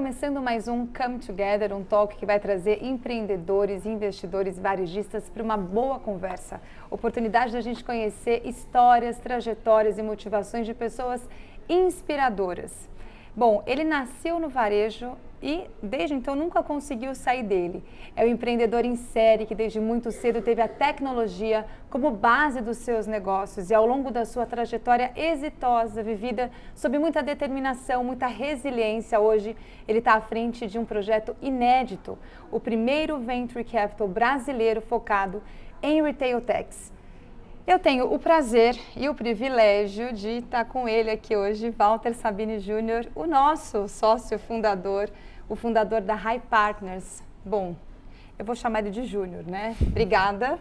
começando mais um Come Together, um talk que vai trazer empreendedores, investidores, varejistas para uma boa conversa. Oportunidade da gente conhecer histórias, trajetórias e motivações de pessoas inspiradoras. Bom, ele nasceu no varejo e desde então nunca conseguiu sair dele. É o empreendedor em série que desde muito cedo teve a tecnologia como base dos seus negócios e ao longo da sua trajetória exitosa, vivida sob muita determinação, muita resiliência, hoje ele está à frente de um projeto inédito, o primeiro Venture Capital brasileiro focado em Retail Techs. Eu tenho o prazer e o privilégio de estar com ele aqui hoje, Walter Sabino Júnior, o nosso sócio fundador, o fundador da High Partners. Bom, eu vou chamar ele de Júnior, né? Obrigada.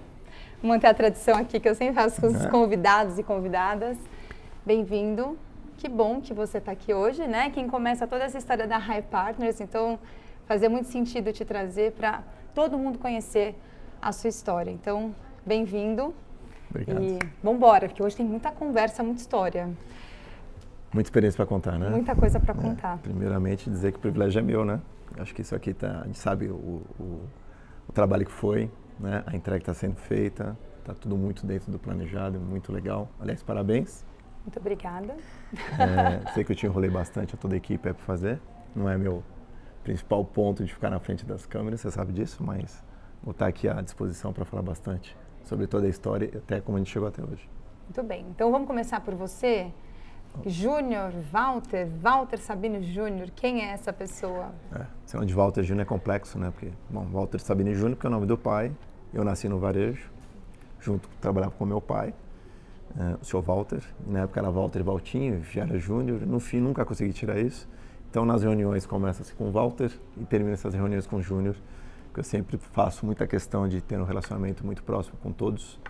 Vou manter a tradição aqui que eu sempre faço com os convidados e convidadas. Bem-vindo. Que bom que você está aqui hoje, né? Quem começa toda essa história da High Partners, então fazia muito sentido te trazer para todo mundo conhecer a sua história. Então, bem-vindo. Obrigado. E vamos embora, porque hoje tem muita conversa, muita história. Muita experiência para contar, né? Muita coisa para contar. Primeiramente, dizer que o privilégio é meu, né? Acho que isso aqui a gente sabe o trabalho que foi, né? A entrega que está sendo feita, está tudo muito dentro do planejado, muito legal. Aliás, parabéns. Muito obrigada. Sei que eu te enrolei bastante, a toda a equipe é para fazer. Não é meu principal ponto de ficar na frente das câmeras, você sabe disso, mas vou estar aqui à disposição para falar bastante sobre toda a história e até como a gente chegou até hoje. Muito bem. Então vamos começar por você. Júnior, Walter Sabino Júnior, quem é essa pessoa? Esse nome de Walter Júnior é complexo, né? Porque, bom, Walter Sabino Júnior, porque é o nome do pai. Eu nasci no varejo, trabalhava com meu pai, o senhor Walter. Na época era Walter e Valtinho, já era Júnior. No fim, nunca consegui tirar isso. Então, nas reuniões, começa-se com Walter e termina essas reuniões com Júnior. Porque eu sempre faço muita questão de ter um relacionamento muito próximo com todos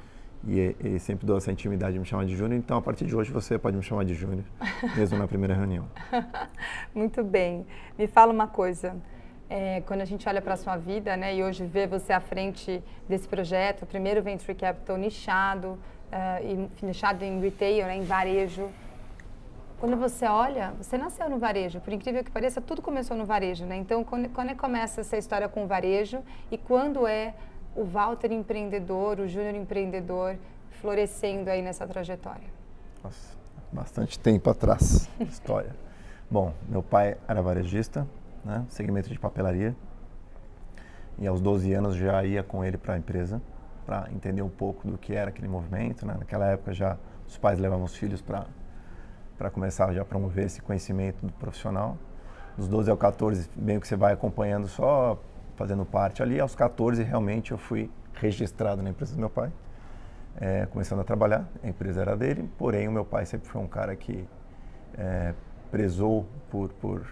e sempre dou essa intimidade de me chamar de Júnior. Então, a partir de hoje, você pode me chamar de Júnior, mesmo na primeira reunião. Muito bem. Me fala uma coisa. Quando a gente olha para a sua vida, né, e hoje vê você à frente desse projeto, o primeiro Venture Capital nichado, nichado em retail, né, em varejo. Quando você olha, você nasceu no varejo, por incrível que pareça, tudo começou no varejo, né? Então, quando começa essa história com o varejo e quando é o Walter empreendedor, o Júnior empreendedor, florescendo aí nessa trajetória? Nossa, bastante tempo atrás, história. Bom, meu pai era varejista, né? Segmento de papelaria, e aos 12 anos já ia com ele para a empresa, para entender um pouco do que era aquele movimento, né? Naquela época já os pais levavam os filhos para começar já a promover esse conhecimento do profissional. Dos 12 aos 14, bem que você vai acompanhando só, fazendo parte ali. Aos 14, realmente, eu fui registrado na empresa do meu pai, começando a trabalhar. A empresa era dele, porém, o meu pai sempre foi um cara que prezou por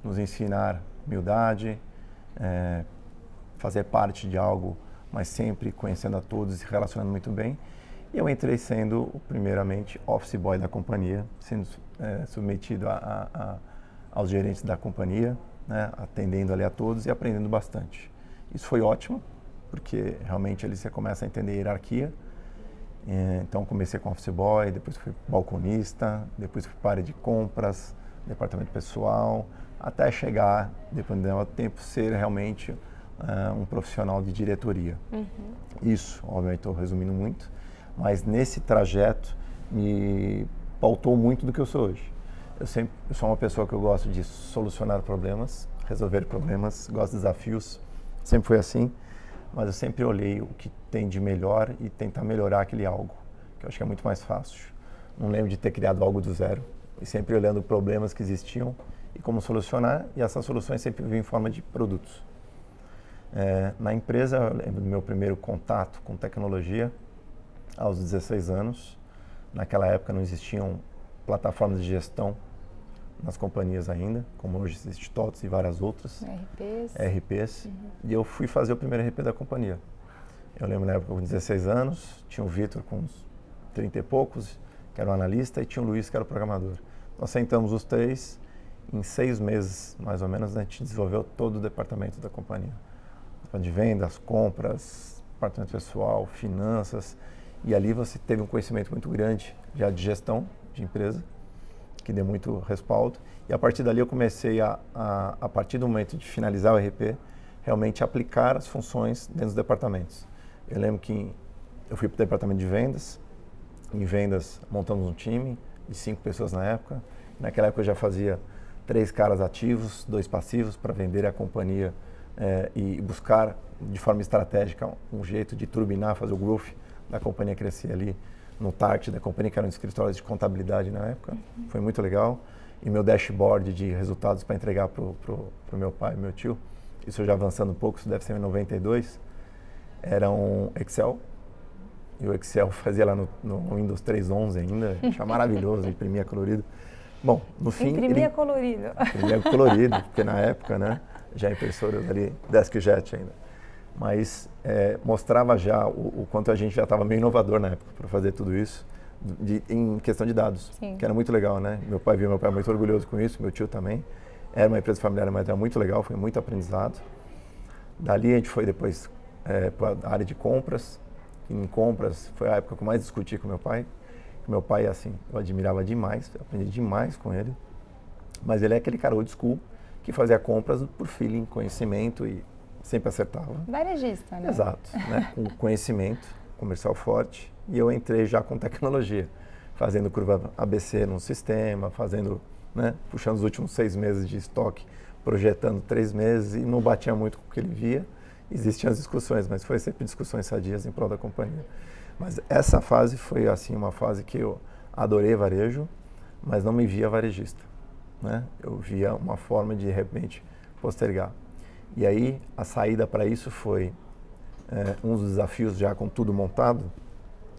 nos ensinar humildade, fazer parte de algo, mas sempre conhecendo a todos e se relacionando muito bem. E eu entrei sendo, primeiramente, office boy da companhia, sendo submetido aos gerentes da companhia, né, atendendo ali a todos e aprendendo bastante. Isso foi ótimo, porque realmente ali você começa a entender a hierarquia. Então comecei com office boy, depois fui balconista, depois fui para a área de compras, departamento pessoal, até chegar, dependendo do tempo, ser realmente um profissional de diretoria. Uhum. Isso, obviamente, estou resumindo muito. Mas nesse trajeto me pautou muito do que eu sou hoje. Eu sou uma pessoa que eu gosto de solucionar problemas, resolver problemas, gosto de desafios, sempre foi assim, mas eu sempre olhei o que tem de melhor e tentar melhorar aquele algo, que eu acho que é muito mais fácil. Não lembro de ter criado algo do zero, e sempre olhando problemas que existiam e como solucionar, e essas soluções sempre vinham em forma de produtos. Na empresa, eu lembro do meu primeiro contato com tecnologia, aos 16 anos. Naquela época não existiam plataformas de gestão nas companhias ainda, como hoje existe TOTS e várias outras. RPs. Uhum. E eu fui fazer o primeiro RP da companhia. Eu lembro na época com 16 anos, tinha o Vitor com uns 30 e poucos, que era o analista, e tinha o Luiz, que era o programador. Nós sentamos os três, em 6 meses, mais ou menos, a gente desenvolveu todo o departamento da companhia. De vendas, compras, departamento pessoal, finanças. E ali você teve um conhecimento muito grande já de gestão de empresa, que deu muito respaldo, E a partir dali eu comecei a partir do momento de finalizar o RP, realmente aplicar as funções dentro dos departamentos. Eu lembro que eu fui para o departamento de vendas. Em vendas, montamos um time de 5 pessoas na época. Naquela época eu já fazia 3 caras ativos, 2 passivos para vender a companhia e buscar de forma estratégica um jeito de turbinar, fazer o growth da companhia crescer ali no target da companhia, que era um escritório de contabilidade na época. Foi muito legal. E meu dashboard de resultados para entregar para o meu pai e meu tio, isso já avançando um pouco, isso deve ser em 92, era um Excel. E o Excel fazia lá no Windows 3.11 ainda, achava maravilhoso, imprimia colorido. Bom, no fim... Imprimia colorido. Imprimia colorido, porque na época, né, já impressoras ali, DeskJet ainda. Mas mostrava já o quanto a gente já estava meio inovador na época para fazer tudo isso, em questão de dados, Sim. Que era muito legal, né? Meu pai muito orgulhoso com isso, meu tio também. Era uma empresa familiar, mas era muito legal, foi muito aprendizado. Dali a gente foi depois para a área de compras. Em compras foi a época que eu mais discuti com meu pai. Meu pai, assim, eu admirava demais, eu aprendi demais com ele. Mas ele é aquele cara old school que fazia compras por feeling, conhecimento e sempre acertava. Varejista, né? Exato, né? Com conhecimento comercial forte. E eu entrei já com tecnologia, fazendo curva ABC no sistema, fazendo, né? Puxando os últimos 6 meses de estoque, projetando 3 meses e não batia muito com o que ele via. Existiam as discussões, mas foi sempre discussões sadias em prol da companhia. Mas essa fase foi, assim, uma fase que eu adorei varejo, mas não me via varejista, né? Eu via uma forma de repente postergar. E aí a saída para isso foi um dos desafios já com tudo montado.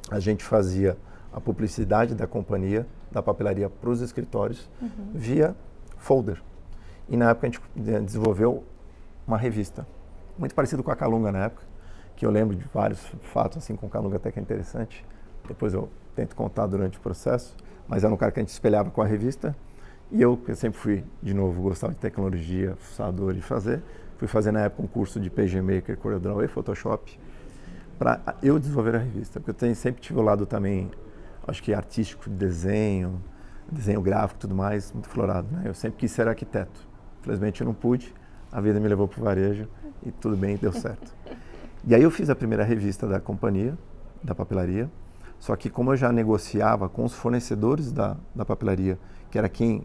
A gente fazia a publicidade da companhia, da papelaria para os escritórios, via folder. E na época a gente desenvolveu uma revista, muito parecido com a Calunga na época, que eu lembro de vários fatos assim com a Calunga até que é interessante. Depois eu tento contar durante o processo, mas era um cara que a gente espelhava com a revista. E eu sempre fui, de novo, gostava de tecnologia, fuçador de fazer. Fui fazer na época um curso de PG Maker, CorelDRAW e Photoshop para eu desenvolver a revista. Porque eu sempre tive o lado também, acho que artístico, de desenho gráfico e tudo mais, muito florado, né? Eu sempre quis ser arquiteto. Infelizmente eu não pude, a vida me levou para o varejo e tudo bem, deu certo. E aí eu fiz a primeira revista da companhia, da papelaria, só que como eu já negociava com os fornecedores da papelaria, que era quem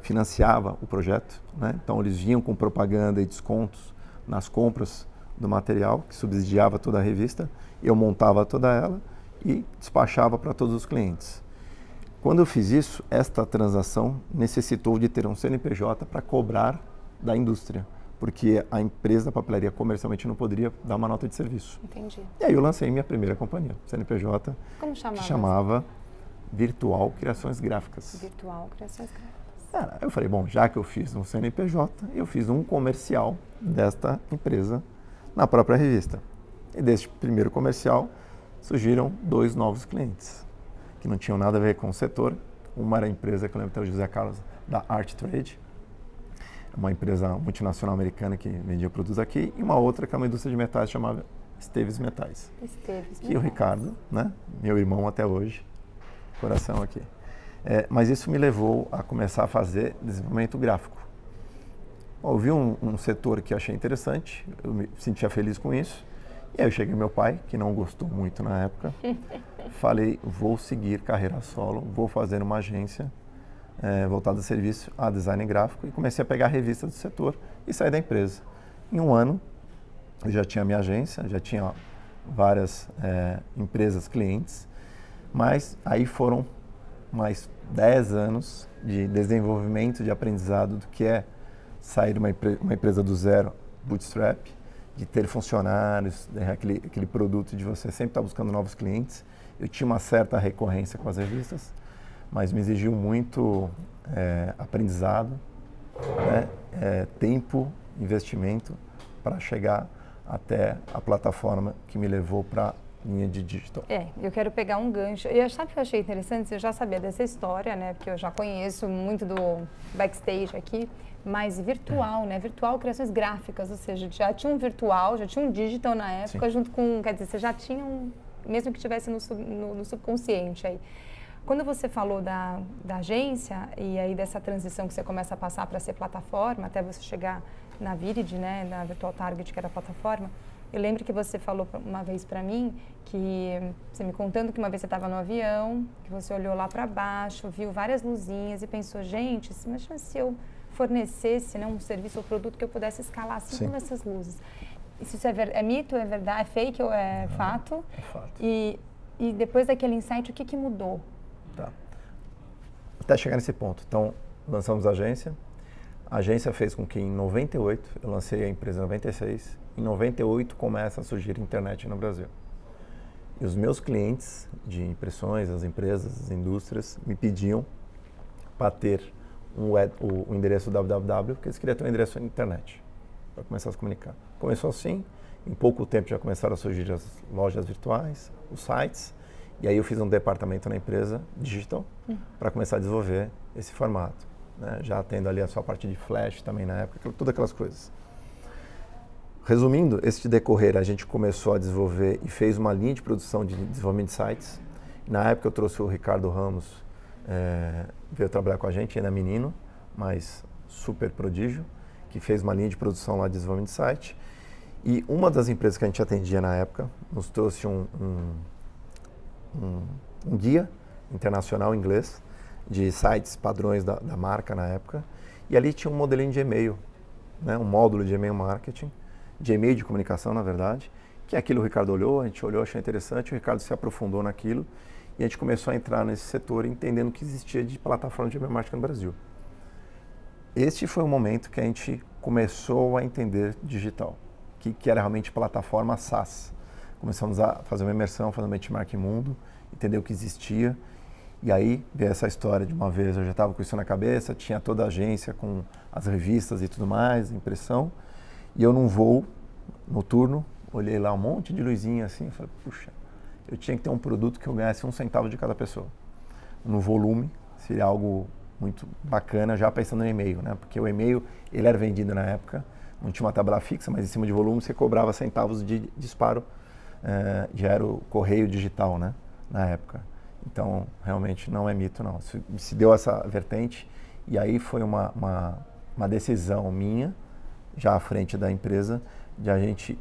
financiava o projeto, né? Então eles vinham com propaganda e descontos nas compras do material, que subsidiava toda a revista, eu montava toda ela e despachava para todos os clientes. Quando eu fiz isso, esta transação necessitou de ter um CNPJ para cobrar da indústria, porque a empresa da papelaria comercialmente não poderia dar uma nota de serviço. Entendi. E aí eu lancei minha primeira companhia, CNPJ, Como chamava? que chamava Virtual Criações Gráficas. Virtual Criações Gráficas. Eu falei, bom, já que eu fiz um CNPJ, eu fiz um comercial desta empresa na própria revista. E deste primeiro comercial surgiram 2 novos clientes, que não tinham nada a ver com o setor. Uma era a empresa que eu lembro até o José Carlos, da Art Trade, uma empresa multinacional americana que vendia produtos aqui, e uma outra que é uma indústria de metais chamada Esteves Metais. Esteves Que o Ricardo, né, meu irmão até hoje, coração aqui. Mas isso me levou a começar a fazer desenvolvimento gráfico. Eu vi um setor que achei interessante, eu me sentia feliz com isso, e aí eu cheguei ao meu pai, que não gostou muito na época, falei, vou seguir carreira solo, vou fazer uma agência voltada a serviço a design gráfico, e comecei a pegar revistas do setor e sair da empresa. Em um ano, eu já tinha minha agência, já tinha várias empresas clientes, mas aí foram mais 10 anos de desenvolvimento, de aprendizado do que é sair de uma empresa do zero, bootstrap, de ter funcionários, aquele produto de você sempre estar buscando novos clientes. Eu tinha uma certa recorrência com as revistas, mas me exigiu muito aprendizado, né? Tempo, investimento para chegar até a plataforma que me levou para linha de digital. Eu quero pegar um gancho. E sabe o que eu achei interessante? Eu já sabia dessa história, né? Porque eu já conheço muito do backstage aqui, mas virtual, né? Virtual criações gráficas, ou seja, já tinha um virtual, já tinha um digital na época, sim, junto com, quer dizer, você já tinha mesmo que tivesse no subconsciente aí. Quando você falou da agência e aí dessa transição que você começa a passar para ser plataforma, até você chegar na Virid, né, na Virtual Target, que era a plataforma, eu lembro que você falou uma vez para mim, que você me contando que uma vez você estava no avião, que você olhou lá para baixo, viu várias luzinhas e pensou, gente, imagina se eu fornecesse, né, um serviço ou produto que eu pudesse escalar assim como essas luzes. Isso é mito, é verdade, é fake ou é fato? É fato. E depois daquele insight, o que mudou? Tá. Até chegar nesse ponto. Então, lançamos a agência. A agência fez com que em 98, eu lancei a empresa em 96, em 98 começa a surgir a internet no Brasil. E os meus clientes de impressões, as empresas, as indústrias, me pediam para ter o endereço www, porque eles queriam ter um endereço na internet, para começar a se comunicar. Começou assim, em pouco tempo já começaram a surgir as lojas virtuais, os sites, e aí eu fiz um departamento na empresa, digital, para começar a desenvolver esse formato, né? Já tendo ali a sua parte de flash também na época, todas aquelas coisas. Resumindo, esse decorrer a gente começou a desenvolver e fez uma linha de produção de desenvolvimento de sites. Na época eu trouxe o Ricardo Ramos, veio trabalhar com a gente, ainda menino, mas super prodígio, que fez uma linha de produção lá de desenvolvimento de site. E uma das empresas que a gente atendia na época nos trouxe um guia internacional em inglês de sites padrões da marca na época. E ali tinha um modelinho de e-mail, né, um módulo de e-mail marketing, de e-mail de comunicação, na verdade, que aquilo o Ricardo olhou, a gente olhou, achou interessante, o Ricardo se aprofundou naquilo e a gente começou a entrar nesse setor entendendo que existia de plataforma de e-mail marketing no Brasil. Este foi o momento que a gente começou a entender digital, que era realmente plataforma SaaS. Começamos a fazer uma imersão, fazer um benchmark mundo, entender o que existia. E aí veio essa história de uma vez, eu já estava com isso na cabeça, tinha toda a agência com as revistas e tudo mais, impressão. E eu num voo noturno, olhei lá um monte de luzinha assim e falei, puxa, eu tinha que ter um produto que eu ganhasse 1 centavo de cada pessoa. No volume, seria algo muito bacana, já pensando no e-mail, né? Porque o e-mail, ele era vendido na época, não tinha uma tabela fixa, mas em cima de volume você cobrava centavos de disparo, já era o correio digital, né? Na época. Então, realmente não é mito, não. Se deu essa vertente e aí foi uma decisão minha, já à frente da empresa, de a gente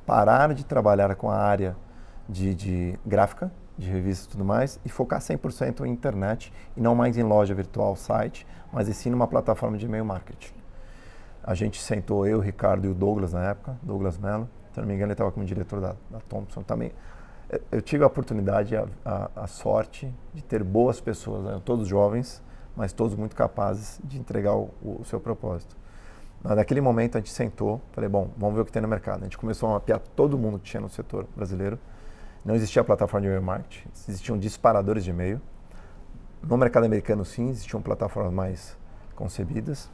parar de trabalhar com a área de gráfica, de revistas e tudo mais, e focar 100% em internet, e não mais em loja virtual, site, mas sim numa plataforma de e-mail marketing. A gente sentou, eu, o Ricardo e o Douglas na época, Douglas Mello, se não me engano ele estava como diretor da Thompson também. Eu tive a oportunidade, a sorte de ter boas pessoas, né? Todos jovens, mas todos muito capazes de entregar o seu propósito. Naquele momento a gente sentou, falei, bom, vamos ver o que tem no mercado. A gente começou a mapear todo mundo que tinha no setor brasileiro. Não existia plataforma de e-mail marketing, existiam disparadores de e-mail. No mercado americano, sim, existiam plataformas mais concebidas.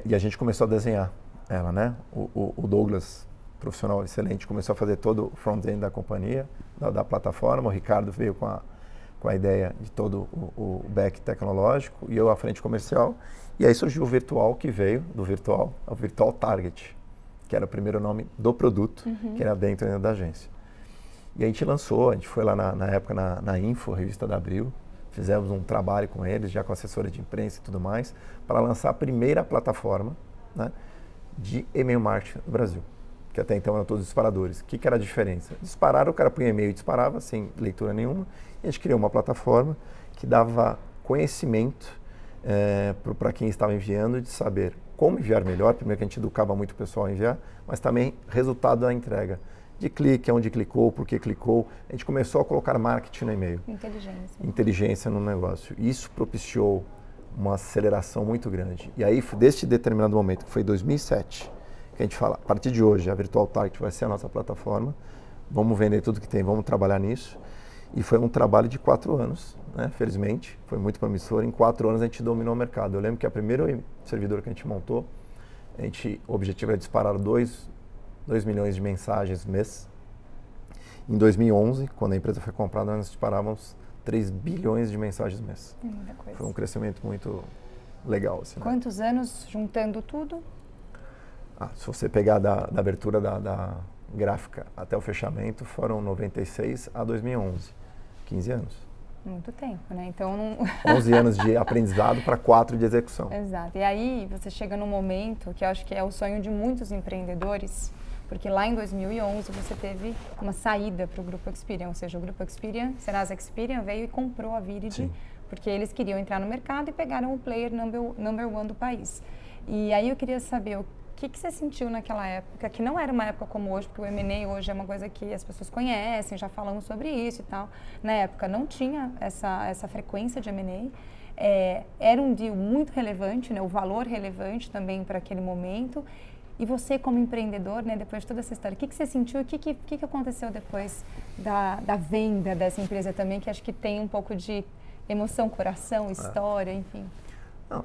E a gente começou a desenhar ela, né? O Douglas, profissional excelente, começou a fazer todo o front-end da companhia, da plataforma. O Ricardo veio com a ideia de todo o back tecnológico e eu à frente comercial. E aí surgiu o virtual, que veio do virtual, o Virtual Target, que era o primeiro nome do produto, que era dentro da agência. E a gente lançou, a gente foi lá na época na Info, revista da Abril, fizemos um trabalho com eles, já com assessora de imprensa e tudo mais, para lançar a primeira plataforma, né, de e-mail marketing no Brasil, que até então eram todos disparadores. O que era a diferença? Disparar, o cara punha e-mail e disparava, sem leitura nenhuma, e a gente criou uma plataforma que dava conhecimento para quem estava enviando, de saber como enviar melhor. Primeiro que a gente educava muito o pessoal a enviar, mas também resultado da entrega. De clique, onde clicou, por que clicou. A gente começou a colocar marketing no e-mail. Inteligência no negócio. Isso propiciou uma aceleração muito grande. E aí, deste determinado momento, que foi 2007, que a gente fala, a partir de hoje, a Virtual Target vai ser a nossa plataforma, vamos vender tudo que tem, vamos trabalhar nisso. E foi um trabalho de 4 anos, né? Felizmente, foi muito promissor. Em 4 anos a gente dominou o mercado. Eu lembro que a primeira servidor que a gente montou, o objetivo era disparar 2 milhões de mensagens mês. Em 2011, quando a empresa foi comprada, nós disparávamos 3 bilhões de mensagens mês. Foi um crescimento muito legal. Assim, Quantos anos juntando tudo? Se você pegar da abertura da gráfica até o fechamento, foram 96 a 2011. 15 anos. Muito tempo, né? Então não... 11 anos de aprendizado para 4 de execução. Exato. E aí você chega num momento que eu acho que é o sonho de muitos empreendedores, porque lá em 2011 você teve uma saída para o Grupo Experian, ou seja, o Grupo Experian, Serasa Experian veio e comprou a Viridi, Sim. porque eles queriam entrar no mercado e pegaram o player number one do país. E aí eu queria saber o que você sentiu naquela época, que não era uma época como hoje, porque o M&A hoje é uma coisa que as pessoas conhecem, já falamos sobre isso e tal. Na época não tinha essa frequência de M&A. Era um deal muito relevante, né, o valor relevante também para aquele momento. E você como empreendedor, né, depois de toda essa história, o que você sentiu e o que aconteceu depois da venda dessa empresa também, que acho que tem um pouco de emoção, coração, história, enfim. Não,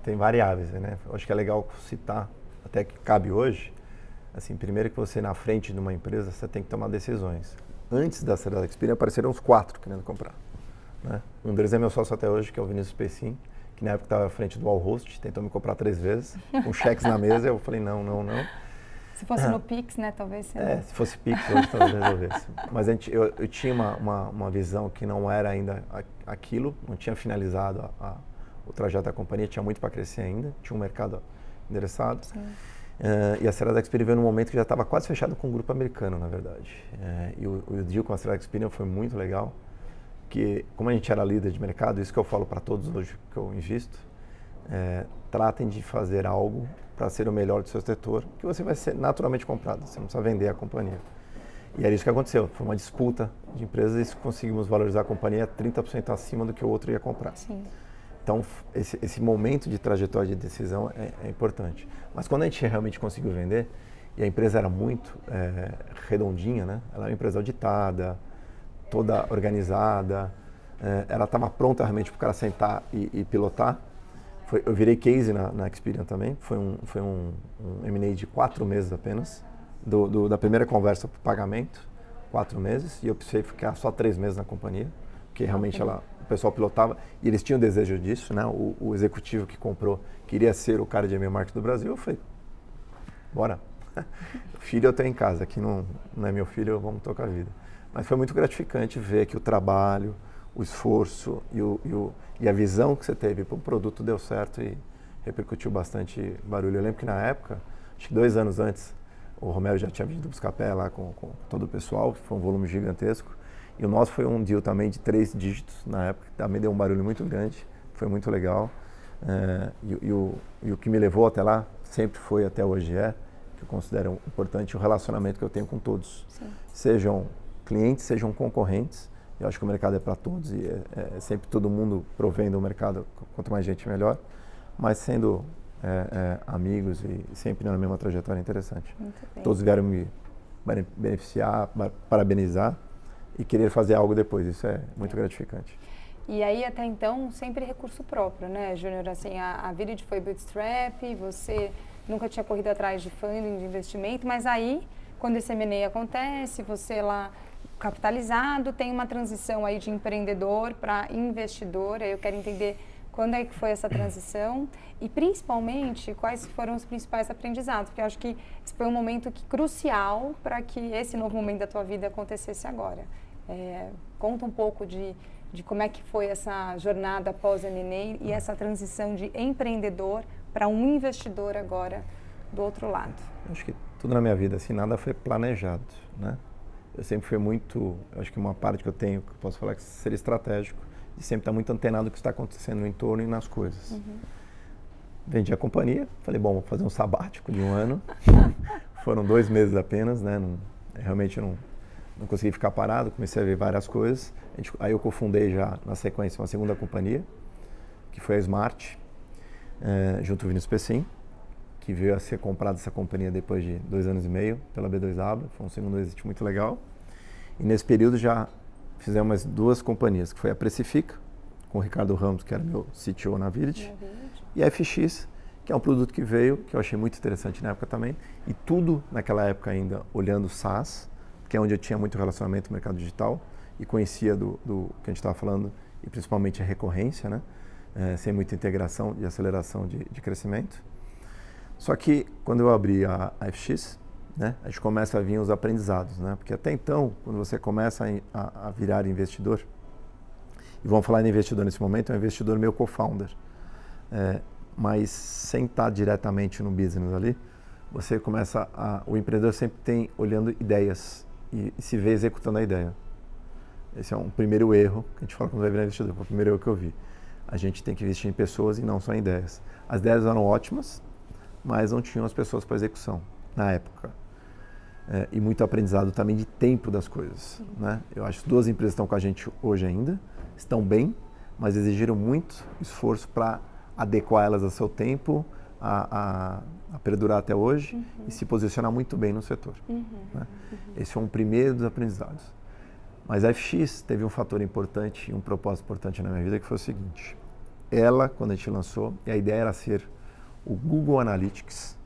tem variáveis, né? Eu acho que é legal citar, até que cabe hoje, assim, primeiro que você na frente de uma empresa, você tem que tomar decisões. Antes da Serasa Experian apareceram uns 4 querendo comprar, né? Um deles é meu sócio até hoje, que é o Vinícius Pessim, que na época estava à frente do Allhost, tentou me comprar 3 vezes, com cheques na mesa, eu falei não. Se fosse no Pix, né, talvez... Se fosse Pix, hoje talvez resolvesse. Mas eu tinha uma visão que não era ainda aquilo, não tinha finalizado o trajeto da companhia, tinha muito para crescer ainda, tinha um mercado endereçado. E a Serasa Experian veio num momento que já estava quase fechado com um grupo americano, na verdade. E o deal com a Serasa Experian foi muito legal, que como a gente era líder de mercado, isso que eu falo para todos hoje que eu invisto, tratem de fazer algo para ser o melhor do seu setor, que você vai ser naturalmente comprado, você não precisa vender a companhia. E era isso que aconteceu, foi uma disputa de empresas e conseguimos valorizar a companhia 30% acima do que o outro ia comprar. Sim. Então, esse momento de trajetória de decisão é importante. Mas quando a gente realmente conseguiu vender, e a empresa era muito redondinha, né? Ela era uma empresa auditada, toda organizada, ela estava pronta realmente para o cara sentar e pilotar. Eu virei case na Experian também, foi um M&A de 4 meses apenas, da primeira conversa para o pagamento, 4 meses, e eu precisei ficar só 3 meses na companhia, porque realmente o pessoal pilotava, e eles tinham desejo disso, né? O executivo que comprou queria ser o cara de e-mail marketing do Brasil, eu falei, bora, filho eu tenho em casa, aqui não é meu filho, vamos tocar a vida. Mas foi muito gratificante ver que o trabalho, o esforço e a visão que você teve para o produto deu certo e repercutiu bastante barulho. Eu lembro que na época, acho que 2 anos antes, o Romero já tinha vindo buscar pé lá com todo o pessoal, foi um volume gigantesco. E o nosso foi um deal também de 3 dígitos na época, que também deu um barulho muito grande, foi muito legal. E o que me levou até lá, sempre foi, até hoje que eu considero importante, o relacionamento que eu tenho com todos. Sim. Sejam clientes, sejam concorrentes. Eu acho que o mercado é para todos e é sempre todo mundo provendo o mercado, quanto mais gente melhor, mas sendo amigos e sempre na mesma trajetória interessante. Muito bem. Todos vieram me beneficiar, parabenizar e querer fazer algo depois, isso é muito gratificante. E aí, até então, sempre recurso próprio, né, Júnior? Assim, a Viridi foi bootstrap, você nunca tinha corrido atrás de funding, de investimento, mas aí, quando esse M&A acontece, você lá capitalizado, tem uma transição aí de empreendedor para investidor, aí eu quero entender quando é que foi essa transição e, principalmente, quais foram os principais aprendizados, porque eu acho que esse foi um momento crucial para que esse novo momento da tua vida acontecesse agora. Conta um pouco de como é que foi essa jornada após o M&A e essa transição de empreendedor para um investidor agora do outro lado. Eu acho que tudo na minha vida, assim, nada foi planejado, né? Eu sempre fui muito, eu acho que uma parte que eu tenho, que eu posso falar, que é ser estratégico, e sempre estar muito antenado do que está acontecendo no entorno e nas coisas. Uhum. Vendi a companhia, falei, bom, vou fazer um sabático de 1 ano. Foram 2 meses apenas, né? Realmente eu não consegui ficar parado, comecei a ver várias coisas. Aí eu cofundei já, na sequência, uma segunda companhia, que foi a Smart, junto com o Vinícius Pessim, que veio a ser comprada essa companhia depois de 2 anos e meio pela B2W, foi um segundo exit muito legal. E nesse período já fizemos mais 2 companhias, que foi a Precifica, com o Ricardo Ramos, que era meu CTO na Viridi, e a FX, que é um produto que veio, que eu achei muito interessante na época também, e tudo naquela época ainda olhando SaaS, que é onde eu tinha muito relacionamento com o mercado digital, e conhecia do que a gente estava falando, e principalmente a recorrência, né? Sem muita integração e aceleração de crescimento. Só que quando eu abri a FX, né, a gente começa a vir os aprendizados, né? Porque até então, quando você começa a virar investidor, e vamos falar em investidor nesse momento, é um investidor meu co-founder. Mas sem estar diretamente no business ali, você começa o empreendedor sempre tem olhando ideias e se vê executando a ideia. Esse é um primeiro erro que a gente fala quando vai virar investidor, foi o primeiro erro que eu vi. A gente tem que investir em pessoas e não só em ideias. As ideias eram ótimas, mas não tinham as pessoas para execução na época. E muito aprendizado também de tempo das coisas. Né? Eu acho que 2 empresas estão com a gente hoje ainda, estão bem, mas exigiram muito esforço para adequar elas ao seu tempo, a perdurar até hoje e se posicionar muito bem no setor. Né? Esse é um primeiro dos aprendizados. Mas a FX teve um fator importante e um propósito importante na minha vida, que foi o seguinte. Ela, quando a gente lançou, e a ideia era ser o Google Analytics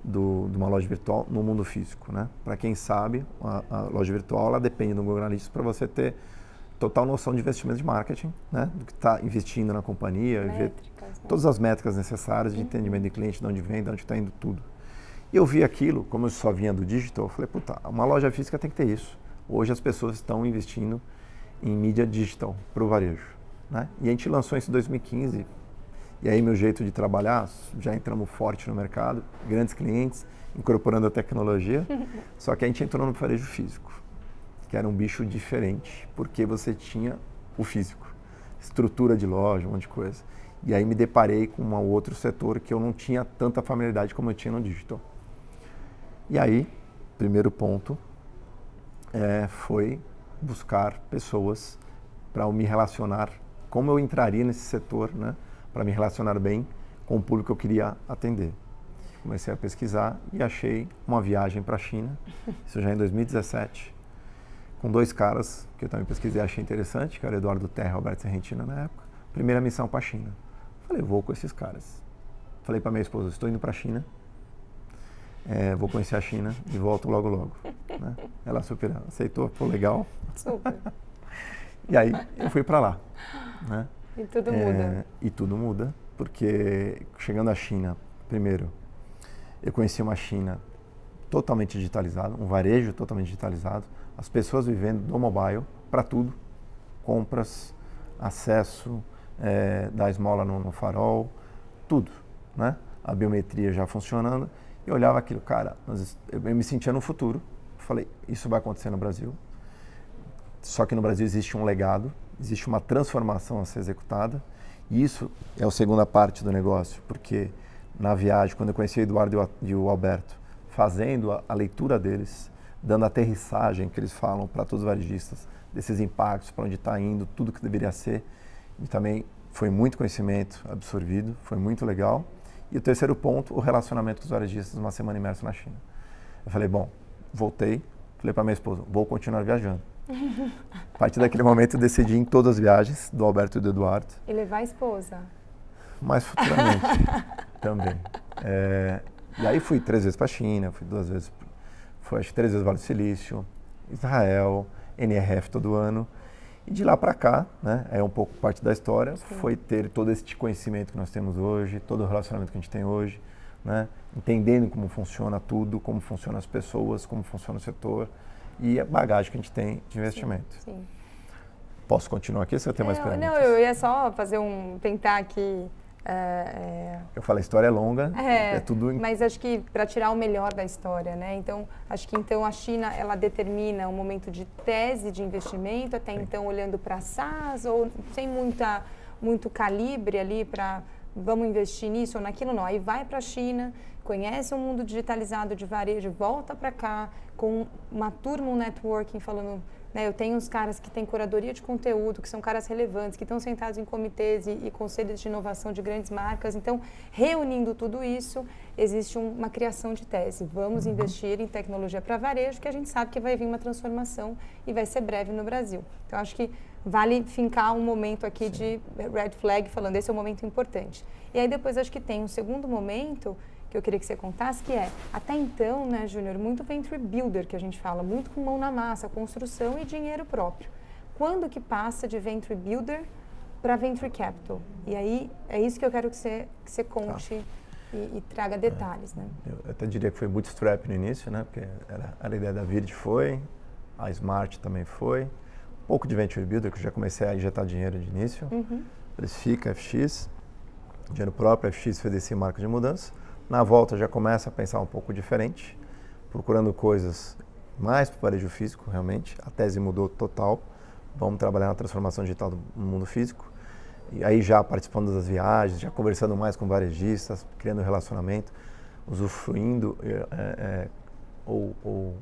de uma loja virtual no mundo físico. Né? Para quem sabe, a loja virtual ela depende do Google Analytics para você ter total noção de investimento de marketing, né? Do que está investindo na companhia, ver todas as métricas necessárias de entendimento de cliente, de onde vem, de onde está indo tudo. E eu vi aquilo, como eu só vinha do digital, eu falei, puta, uma loja física tem que ter isso. Hoje as pessoas estão investindo em mídia digital para o varejo. Né? E a gente lançou isso em 2015, e aí meu jeito de trabalhar, já entramos forte no mercado, grandes clientes, incorporando a tecnologia, só que a gente entrou no varejo físico, que era um bicho diferente, porque você tinha o físico, estrutura de loja, um monte de coisa. E aí me deparei com um outro setor que eu não tinha tanta familiaridade como eu tinha no digital. E aí, primeiro ponto, foi buscar pessoas para eu me relacionar, como eu entraria nesse setor, né, para me relacionar bem com o público que eu queria atender. Comecei a pesquisar e achei uma viagem para a China, isso já em 2017, com 2 caras que eu também pesquisei e achei interessante, que era Eduardo Terra e Roberto Serrentino na época. Primeira missão para a China. Falei, vou com esses caras. Falei para minha esposa, estou indo para a China, vou conhecer a China e volto logo logo. Né? Ela super aceitou, foi legal. Super. E aí eu fui para lá. Né? E tudo muda. E tudo muda, porque chegando à China, primeiro, eu conheci uma China totalmente digitalizada, um varejo totalmente digitalizado, as pessoas vivendo do mobile para tudo, compras, acesso, da esmola no farol, tudo, né? A biometria já funcionando. Eu olhava aquilo, cara, eu me sentia no futuro. Falei, isso vai acontecer no Brasil. Só que no Brasil existe um legado, existe uma transformação a ser executada. E isso é a segunda parte do negócio, porque na viagem, quando eu conheci o Eduardo e o Alberto, fazendo a leitura deles, dando a aterrissagem que eles falam para todos os varejistas, desses impactos, para onde está indo, tudo que deveria ser. E também foi muito conhecimento absorvido, foi muito legal. E o terceiro ponto, o relacionamento com os varejistas, uma semana imerso na China. Eu falei, bom, voltei, falei para minha esposa, vou continuar viajando. A partir daquele momento eu decidi em todas as viagens, do Alberto e do Eduardo. E levar a esposa? Mais futuramente, também. E aí fui 3 vezes para a China, fui 2 vezes, acho que 3 vezes Vale do Silício, Israel, NRF todo ano. E de lá para cá, né, é um pouco parte da história, sim, foi ter todo esse conhecimento que nós temos hoje, todo o relacionamento que a gente tem hoje, né, entendendo como funciona tudo, como funcionam as pessoas, como funciona o setor e a bagagem que a gente tem de investimento. Sim, sim. Posso continuar aqui? Você tem mais perguntas? Não, eu ia só fazer tentar aqui... Eu falo, a história é longa, é tudo... Mas acho que para tirar o melhor da história, né? Então, acho que então a China, ela determina um momento de tese de investimento, até então olhando para SaaS, ou sem muito calibre ali para vamos investir nisso ou naquilo, não. Aí vai para a China, conhece o mundo digitalizado de varejo, volta para cá com uma turma, um networking falando... Né, eu tenho uns caras que têm curadoria de conteúdo, que são caras relevantes, que estão sentados em comitês e conselhos de inovação de grandes marcas. Então, reunindo tudo isso, existe uma criação de tese. Vamos investir em tecnologia para varejo, que a gente sabe que vai vir uma transformação e vai ser breve no Brasil. Então, acho que vale fincar um momento aqui, sim, de red flag, falando esse é um momento importante. E aí depois acho que tem um segundo momento que eu queria que você contasse, que até então, né, Júnior, muito venture builder que a gente fala, muito com mão na massa, construção e dinheiro próprio. Quando que passa de venture builder para venture capital? E aí é isso que eu quero que você conte e traga detalhes, né? Eu até diria que foi bootstrap no início, né, porque a ideia da Vird foi, a Smart também foi, um pouco de Venture Builder, que eu já comecei a injetar dinheiro de início. Precifica, FX, dinheiro próprio, FX fez esse marco de mudança. Na volta já começa a pensar um pouco diferente, procurando coisas mais para o varejo físico, realmente. A tese mudou total. Vamos trabalhar na transformação digital do mundo físico. E aí já participando das viagens, já conversando mais com varejistas, criando relacionamento, usufruindo ou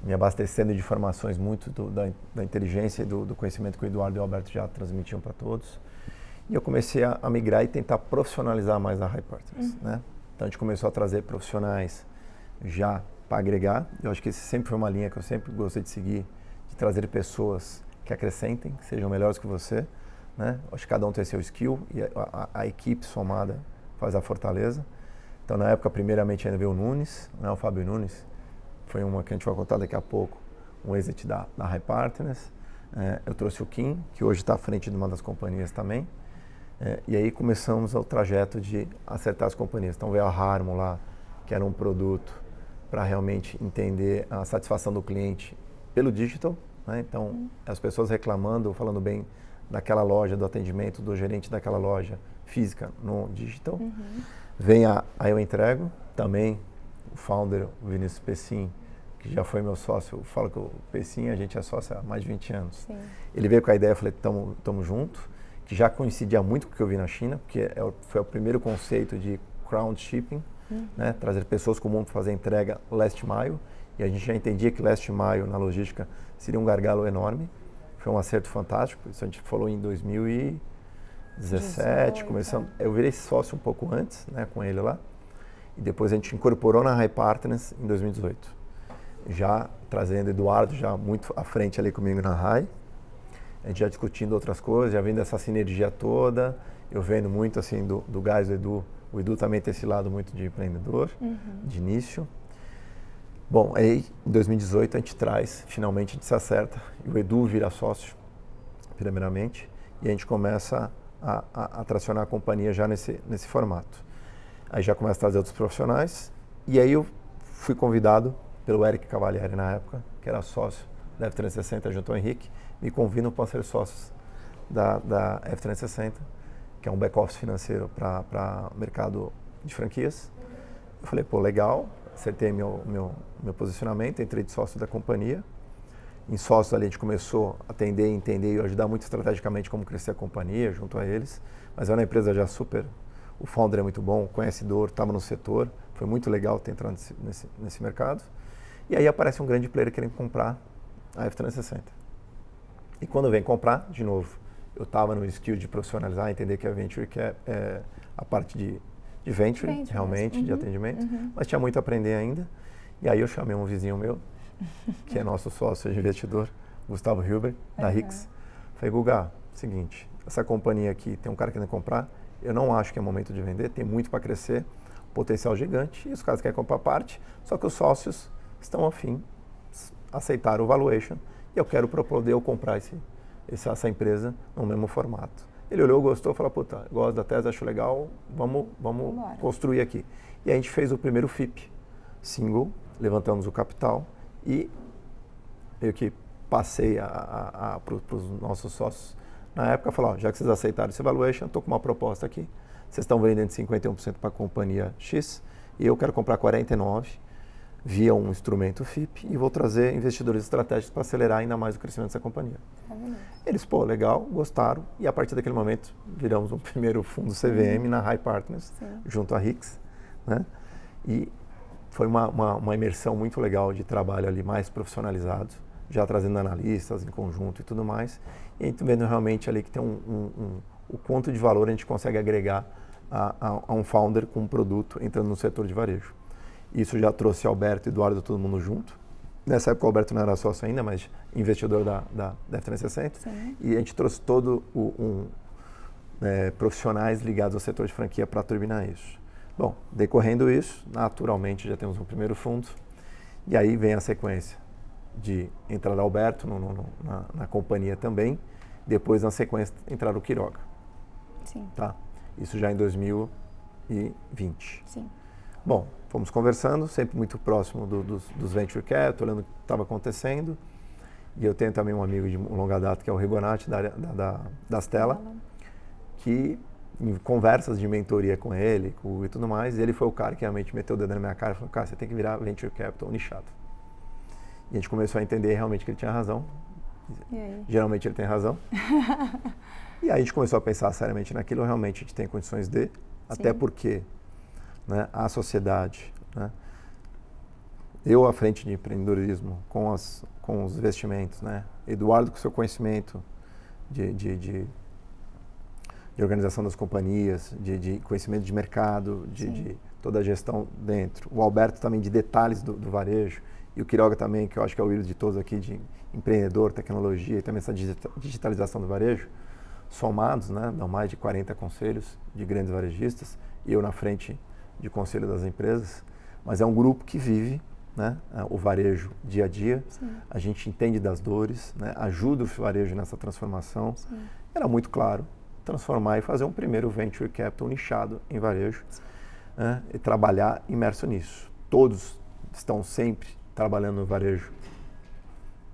me abastecendo de informações muito da inteligência e do conhecimento que o Eduardo e o Alberto já transmitiam para todos. E eu comecei a migrar e tentar profissionalizar mais a Hi-Partners, né? Então a gente começou a trazer profissionais já para agregar. Eu acho que esse sempre foi uma linha que eu sempre gostei de seguir, de trazer pessoas que acrescentem, que sejam melhores que você, né? Acho que cada um tem seu skill e a equipe somada faz a fortaleza. Então na época, primeiramente, ainda veio o Nunes, né? O Fábio Nunes, foi uma que a gente vai contar daqui a pouco, um exit da Hi-Partners. Eu trouxe o Kim, que hoje está à frente de uma das companhias também. E aí começamos o trajeto de acertar as companhias. Então veio a Harmon lá, que era um produto para realmente entender a satisfação do cliente pelo digital, né? Então as pessoas reclamando, falando bem daquela loja, do atendimento do gerente daquela loja física no digital. Vem a Eu Entrego, também o founder, o Vinícius Pessin, que já foi meu sócio. Eu falo que o Pessin, a gente é sócio há mais de 20 anos. Sim. Ele veio com a ideia, eu falei, tamo junto, que já coincidia muito com o que eu vi na China, porque foi o primeiro conceito de crowd shipping, né? Trazer pessoas comuns para fazer entrega last mile, e a gente já entendia que last mile na logística seria um gargalo enorme. Foi um acerto fantástico, isso a gente falou em 2017, começamos, eu virei sócio um pouco antes, né, com ele lá, e depois a gente incorporou na Hi-Partners em 2018, já trazendo Eduardo já muito à frente ali comigo na Hi, a gente já discutindo outras coisas, já vendo essa sinergia toda, eu vendo muito assim do Gás do Edu, o Edu também tem esse lado muito de empreendedor, de início. Bom, aí em 2018 a gente traz, finalmente a gente se acerta, e o Edu vira sócio, primeiramente, e a gente começa a tracionar a companhia já nesse formato. Aí já começa a trazer outros profissionais, e aí eu fui convidado pelo Eric Cavalieri na época, que era sócio da F360 junto ao Henrique, me convidam para ser sócios da F360, que é um back-office financeiro para o mercado de franquias. Eu falei, pô, legal, acertei meu posicionamento, entrei de sócio da companhia. Em sócios ali a gente começou a atender, entender e ajudar muito estrategicamente como crescer a companhia junto a eles. Mas era uma empresa já super, o founder é muito bom, conhecedor, estava no setor, foi muito legal ter entrado nesse mercado. E aí aparece um grande player querendo comprar a F360. E quando vem comprar, de novo, eu estava no skill de profissionalizar, entender que a Venture que é a parte de Venture realmente, de atendimento, mas tinha muito a aprender ainda. E aí eu chamei um vizinho meu, que é nosso sócio de investidor, Gustavo Hilber, da Hicks. Falei, Guga, seguinte, essa companhia aqui tem um cara querendo comprar, eu não acho que é momento de vender, tem muito para crescer, potencial gigante, e os caras querem comprar parte, só que os sócios estão afim, aceitaram o valuation, e eu quero poder eu comprar essa empresa no mesmo formato. Ele olhou, gostou, falou, puta, gosto da tese, acho legal, vamos construir aqui. E a gente fez o primeiro FIP, single, levantamos o capital e eu que passei para os nossos sócios na época, falar, já que vocês aceitaram esse valuation, estou com uma proposta aqui, vocês estão vendendo 51% para a companhia X e eu quero comprar 49% via um instrumento FIP e vou trazer investidores estratégicos para acelerar ainda mais o crescimento dessa companhia. Eles, pô, legal, gostaram e a partir daquele momento viramos o primeiro fundo CVM na Hi-Partners, junto à Hicks, né? E foi uma imersão muito legal de trabalho ali mais profissionalizado, já trazendo analistas em conjunto e tudo mais. E a gente vendo realmente ali que tem o quanto de valor a gente consegue agregar a um founder com um produto entrando no setor de varejo. Isso já trouxe Alberto e Eduardo, todo mundo junto. Nessa época o Alberto não era sócio ainda, mas investidor da F360. E a gente trouxe todo profissionais ligados ao setor de franquia para turbinar isso. Bom, decorrendo isso, naturalmente já temos um primeiro fundo. E aí vem a sequência de entrar Alberto na companhia também. Depois, na sequência, entrar o Quiroga. Tá? Isso já em 2020. Bom, fomos conversando, sempre muito próximo dos Venture Capital, olhando o que estava acontecendo. E eu tenho também um amigo de longa data, que é o Rigonati, da Stella, que em conversas de mentoria com ele e tudo mais, ele foi o cara que realmente meteu o dedo na minha cara e falou, cara, você tem que virar Venture Capital nichado. E a gente começou a entender realmente que ele tinha razão. E aí? Geralmente ele tem razão. E aí a gente começou a pensar seriamente naquilo, realmente a gente tem condições de, até porque, né, a sociedade, né, eu à frente de empreendedorismo, com os investimentos, né, Eduardo com seu conhecimento de organização das companhias, de conhecimento de mercado, de toda a gestão dentro, o Alberto também de detalhes do varejo, e o Quiroga também, que eu acho que é o ídolo de todos aqui, de empreendedor, tecnologia e também essa digitalização do varejo, somados, né, dão mais de 40 conselhos de grandes varejistas, e eu na frente de conselho das empresas, mas é um grupo que vive, né, o varejo dia a dia, a gente entende das dores, né, ajuda o varejo nessa transformação. Era muito claro transformar e fazer um primeiro venture capital nichado em varejo, né, e trabalhar imerso nisso. Todos estão sempre trabalhando no varejo,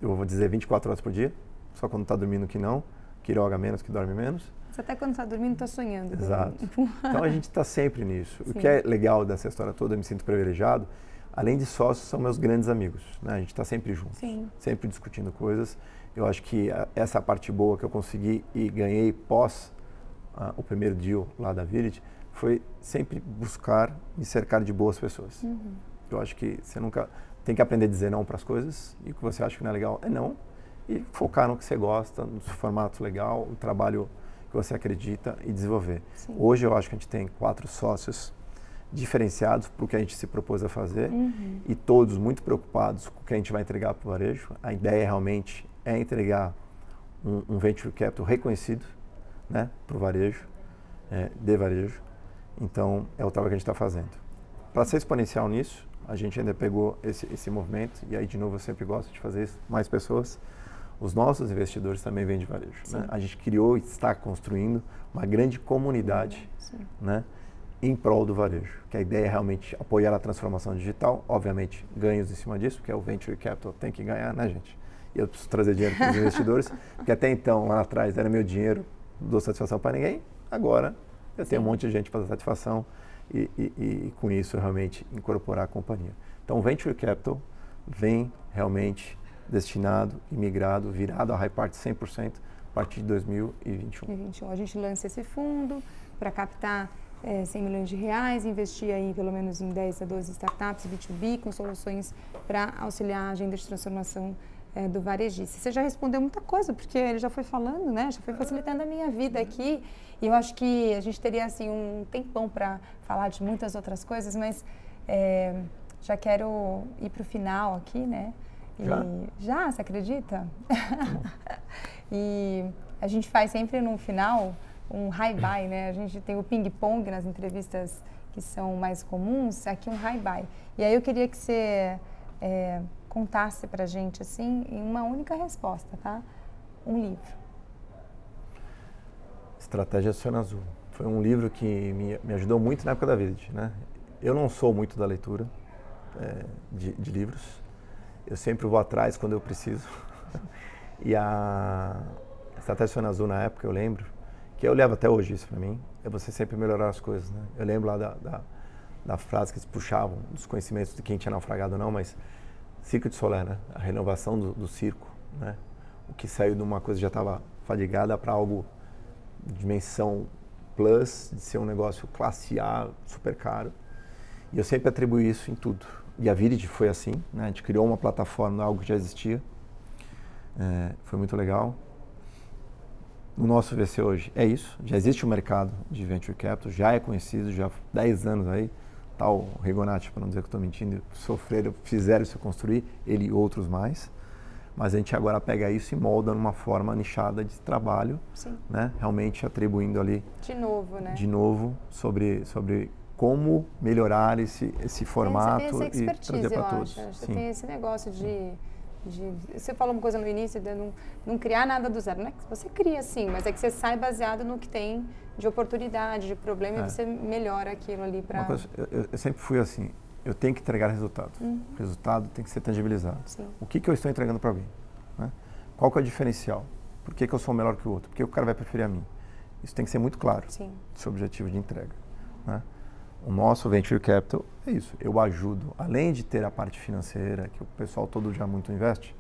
eu vou dizer 24 horas por dia, só quando está dormindo que não, Quiroga menos, que dorme menos. Você até quando está dormindo está sonhando. Exato. Então a gente está sempre nisso. O que é legal dessa história toda, eu me sinto privilegiado, além de sócios, são meus grandes amigos, né? A gente está sempre juntos, sempre discutindo coisas. Eu acho que essa parte boa que eu consegui e ganhei pós o primeiro deal lá da Village foi sempre buscar me cercar de boas pessoas. Eu acho que você nunca tem que aprender a dizer não para as coisas, e o que você acha que não é legal é não, e focar no que você gosta, no formato legal, o trabalho que você acredita e desenvolver. Hoje eu acho que a gente tem 4 sócios diferenciados para o que a gente se propôs a fazer, e todos muito preocupados com o que a gente vai entregar para o varejo. A ideia realmente é entregar um venture capital reconhecido, né, para o varejo, de varejo. Então é o trabalho que a gente está fazendo. Para ser exponencial nisso, a gente ainda pegou esse movimento, e aí de novo eu sempre gosto de fazer isso, mais pessoas. Os nossos investidores também vêm de varejo, né? A gente criou e está construindo uma grande comunidade, né, em prol do varejo, que a ideia é realmente apoiar a transformação digital, obviamente ganhos em cima disso, porque é o Venture Capital tem que ganhar, né, gente? E eu preciso trazer dinheiro para os investidores, porque até então, lá atrás, era meu dinheiro, não dou satisfação para ninguém, agora eu tenho um monte de gente para dar satisfação e com isso realmente incorporar a companhia. Então o Venture Capital vem realmente destinado, imigrado, virado a High Part 100% a partir de 2021. A gente lança esse fundo para captar 100 milhões de reais, investir aí pelo menos em 10 a 12 startups B2B com soluções para auxiliar a agenda de transformação do varejista. Você já respondeu muita coisa, porque ele já foi falando, né? Já foi facilitando a minha vida aqui. E eu acho que a gente teria assim um tempão para falar de muitas outras coisas, mas já quero ir para o final aqui, né? Já, você acredita? E a gente faz sempre no final um hi-bye, né? A gente tem o ping-pong nas entrevistas que são mais comuns, aqui um hi-bye. E aí eu queria que você contasse pra gente, assim, em uma única resposta, tá? Um livro. Estratégia Oceano Azul. Foi um livro que me ajudou muito na época da Village, né? Eu não sou muito da leitura de livros. Eu sempre vou atrás quando eu preciso. E a Estratégia Oceano Azul, na época, eu lembro, que eu levo até hoje isso para mim, é você sempre melhorar as coisas, né? Eu lembro lá da frase que eles puxavam, dos conhecimentos de quem tinha naufragado ou não, mas Circo de Solé, né? A renovação do circo, né? O que saiu de uma coisa que já estava fadigada para algo de dimensão plus, de ser um negócio classe A, super caro. E eu sempre atribuí isso em tudo. E a Village foi assim, né? A gente criou uma plataforma, algo que já existia. Foi muito legal. O nosso VC hoje é isso. Já existe um mercado de Venture Capital, já é conhecido, já há 10 anos aí. Tal Rigonati, para não dizer que estou mentindo, sofreram, fizeram isso construir, ele e outros mais. Mas a gente agora pega isso e molda numa forma nichada de trabalho, né? Realmente atribuindo ali... De novo, sobre como melhorar esse formato e trazer para todos. Você tem esse negócio de... Você falou uma coisa no início de não criar nada do zero. Não é que você cria, sim, mas é que você sai baseado no que tem de oportunidade, de problema, e você melhora aquilo ali para... Eu sempre fui assim, eu tenho que entregar resultado. O resultado tem que ser tangibilizado. O que eu estou entregando para alguém? Né? Qual que é o diferencial? Por que eu sou melhor que o outro? Por que o cara vai preferir a mim? Isso tem que ser muito claro, Sim. seu objetivo de entrega, né? O nosso Venture Capital é isso, eu ajudo, além de ter a parte financeira, que o pessoal todo já muito investe,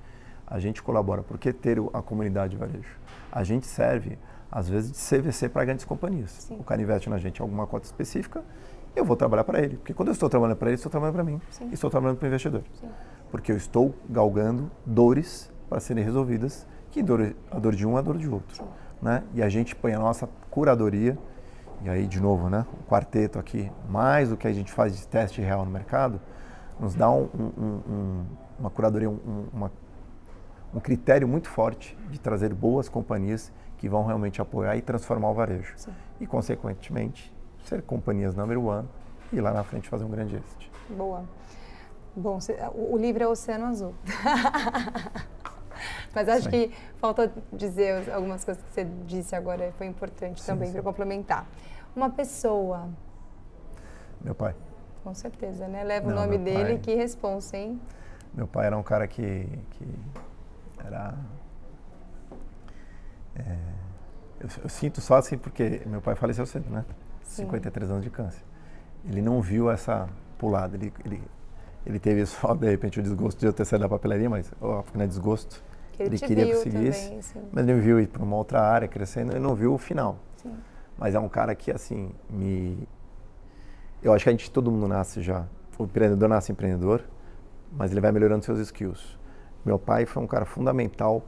a gente colabora, porque ter a comunidade de varejo? A gente serve, às vezes, de CVC para grandes companhias. Sim. O cara investe na gente em alguma cota específica, eu vou trabalhar para ele, porque quando eu estou trabalhando para ele, estou trabalhando para mim, Sim. e estou trabalhando para o investidor. Sim. Porque eu estou galgando dores para serem resolvidas, que a dor de um é a dor de outro, né? E a gente põe a nossa curadoria, e aí, de novo, né, o quarteto aqui, mais o que a gente faz de teste real no mercado, nos dá uma curadoria, um critério muito forte de trazer boas companhias que vão realmente apoiar e transformar o varejo. Sim. E, consequentemente, ser companhias number one e lá na frente fazer um grande êxito. Boa. Bom, o livro é Oceano Azul. Mas acho que faltou dizer algumas coisas que você disse agora e foi importante também para complementar. Uma pessoa. Meu pai. Com certeza, né? Leva o nome dele, que responsa, hein? Meu pai era um cara que era... Eu sinto só assim porque meu pai faleceu cedo, né? Sim. 53 anos de câncer. Ele não viu essa pulada, ele teve só, de repente, o desgosto de eu ter saído da papelaria, mas não é desgosto. Ele queria que eu seguisse, também, mas ele viu ir para uma outra área, crescendo, ele não viu o final. Sim. Mas é um cara que, assim, eu acho que todo mundo nasce já, o empreendedor nasce empreendedor, mas ele vai melhorando seus skills. Meu pai foi um cara fundamental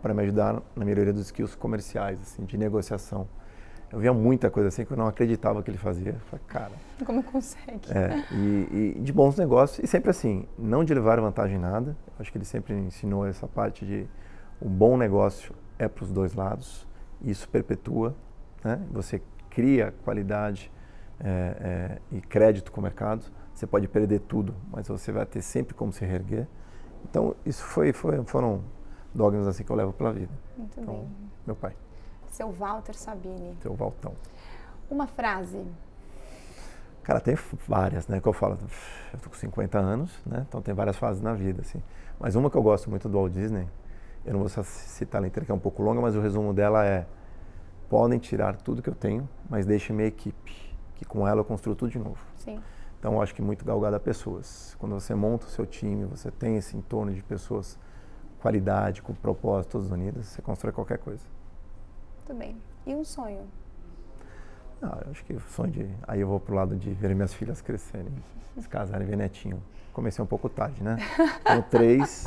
para me ajudar na melhoria dos skills comerciais, assim, de negociação. Eu via muita coisa assim que eu não acreditava que ele fazia. Eu falei, cara... Como consegue? E de bons negócios. E sempre assim, não de levar vantagem em nada. Eu acho que ele sempre ensinou essa parte de o bom negócio é para os dois lados. E isso perpetua, né? Você cria qualidade e crédito com o mercado. Você pode perder tudo, mas você vai ter sempre como se reerguer. Então, isso foram dogmas assim que eu levo pela vida. Muito então, bem. Meu pai. Seu Walter Sabini. Seu Valtão. Uma frase. Cara, tem várias, né? Que eu falo, eu tô com 50 anos, né? Então tem várias fases na vida, assim. Mas uma que eu gosto muito do Walt Disney, eu não vou citar ela inteira, que é um pouco longa, mas o resumo dela é: podem tirar tudo que eu tenho, mas deixem minha equipe, que com ela eu construo tudo de novo. Sim. Então eu acho que muito galgado a pessoas. Quando você monta o seu time, você tem esse entorno de pessoas, qualidade, com propósito, todos unidos, você constrói qualquer coisa. Muito bem. E um sonho? Eu acho que o sonho de... Aí eu vou pro lado de ver minhas filhas crescerem, se casarem, ver netinho. Comecei um pouco tarde, né? Tenho 3,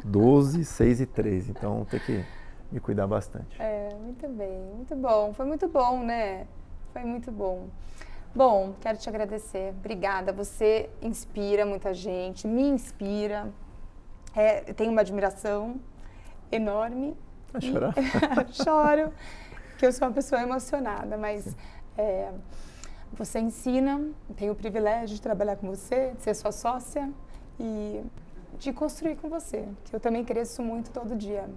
12, 6 e 3, então tem que me cuidar bastante. Muito bem, muito bom. Foi muito bom, né? Foi muito bom. Bom, quero te agradecer. Obrigada. Você inspira muita gente, me inspira. Tenho uma admiração enorme. Vai chorar? Choro, que eu sou uma pessoa emocionada, mas você ensina, tenho o privilégio de trabalhar com você, de ser sua sócia e de construir com você, que eu também cresço muito todo dia.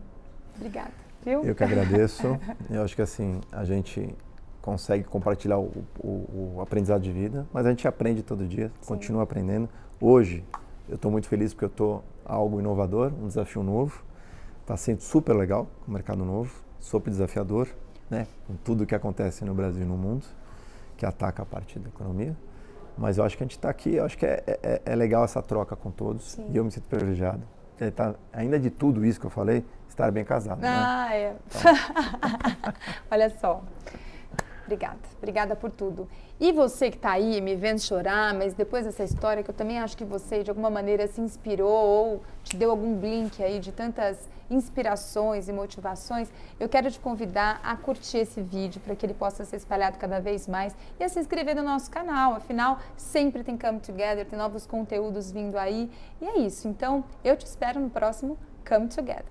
Obrigada, viu? Eu que agradeço. Eu acho que assim, a gente consegue compartilhar o aprendizado de vida, mas a gente aprende todo dia, Sim. Continua aprendendo. Hoje, eu estou muito feliz porque eu estou algo inovador, um desafio novo. Está sendo super legal, com o mercado novo, super desafiador, né? Com tudo que acontece no Brasil e no mundo, que ataca a parte da economia. Mas eu acho que a gente está aqui, eu acho que é legal essa troca com todos. Sim. E eu me sinto privilegiado. Ainda de tudo isso que eu falei, estar bem casado. Né? Então. Olha só. Obrigada por tudo. E você que está aí me vendo chorar, mas depois dessa história que eu também acho que você de alguma maneira se inspirou ou te deu algum blink aí de tantas inspirações e motivações, eu quero te convidar a curtir esse vídeo para que ele possa ser espalhado cada vez mais e a se inscrever no nosso canal. Afinal, sempre tem Come Together, tem novos conteúdos vindo aí. E é isso. Então, eu te espero no próximo Come Together.